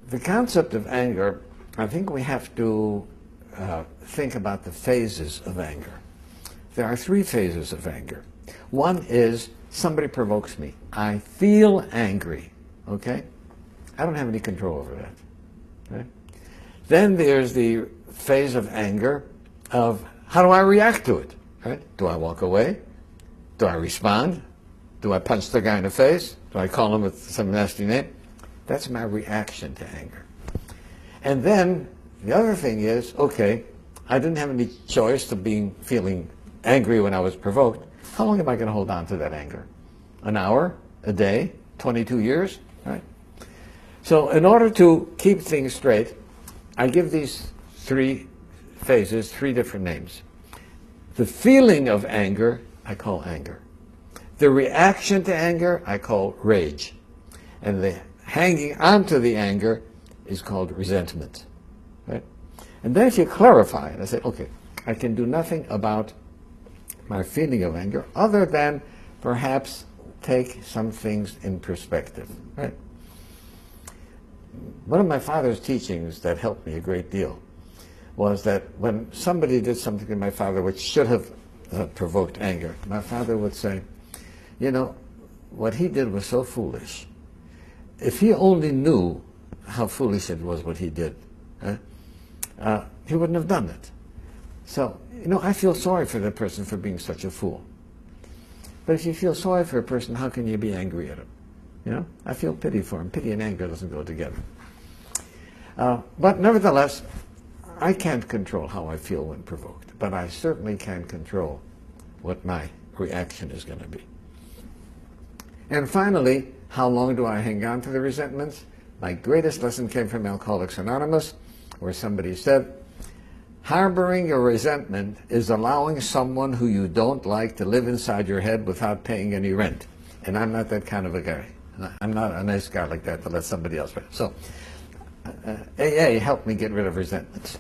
the concept of anger, I think we have to think about the phases of anger. There are three phases of anger. One is somebody provokes me. I feel angry, okay? I don't have any control over that, right? Then there's the phase of anger of how do I react to it, right? Do I walk away? Do I respond? Do I punch the guy in the face? Do I call him with some nasty name? That's my reaction to anger. And then the other thing is, okay, I didn't have any choice to feeling angry when I was provoked. How long am I going to hold on to that anger? An hour? A day? 22 years? Right? So in order to keep things straight, I give these three phases three different names. The feeling of anger, I call anger. The reaction to anger, I call rage. And the hanging on to the anger is called resentment. Right? And then if you clarify it, I say, okay, I can do nothing about my feeling of anger other than perhaps take some things in perspective. Right? One of my father's teachings that helped me a great deal was that when somebody did something to my father which should have provoked anger, my father would say, you know, what he did was so foolish. If he only knew how foolish it was what he did, he wouldn't have done it. So, you know, I feel sorry for that person for being such a fool. But if you feel sorry for a person, how can you be angry at him? You know, I feel pity for him. Pity and anger doesn't go together. But nevertheless, I can't control how I feel when provoked, but I certainly can control what my reaction is going to be. And finally, how long do I hang on to the resentments? My greatest lesson came from Alcoholics Anonymous, where somebody said, harboring a resentment is allowing someone who you don't like to live inside your head without paying any rent. And I'm not that kind of a guy. I'm not a nice guy like that to let somebody else rent. So AA helped me get rid of resentments.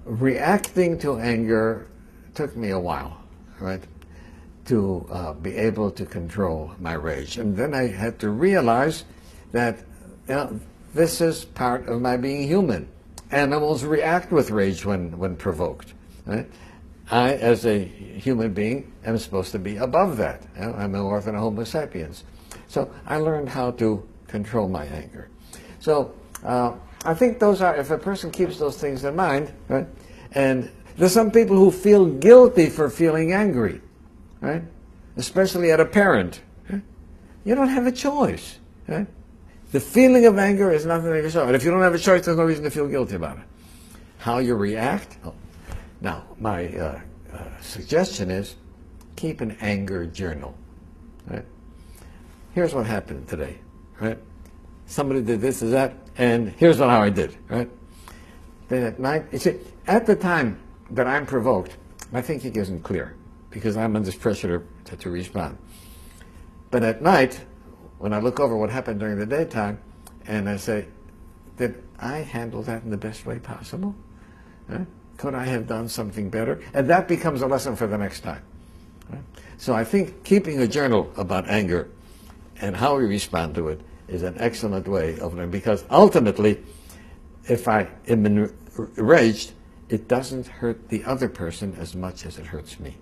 Reacting to anger took me a while, right, to be able to control my rage. And then I had to realize that, you know, this is part of my being human. Animals react with rage when provoked. Right? I, as a human being, am supposed to be above that. You know, I'm more than a Homo sapiens. So I learned how to control my anger. So I think those are, if a person keeps those things in mind, right? And there's some people who feel guilty for feeling angry, right? Especially at a parent. Right? You don't have a choice. Right? The feeling of anger is nothing of yourself. And if you don't have a choice, there's no reason to feel guilty about it. How you react? Oh. Now, my suggestion is keep an anger journal. Right? Here's what happened today. Right? Somebody did this or that, and here's how I did. Right? Then at night, you see, at the time that I'm provoked, my thinking isn't clear because I'm under pressure to respond. But at night, when I look over what happened during the daytime, and I say, did I handle that in the best way possible? Right? Could I have done something better? And that becomes a lesson for the next time. Right? So I think keeping a journal about anger and how we respond to it is an excellent way of learning, because ultimately, if I am enraged, it doesn't hurt the other person as much as it hurts me.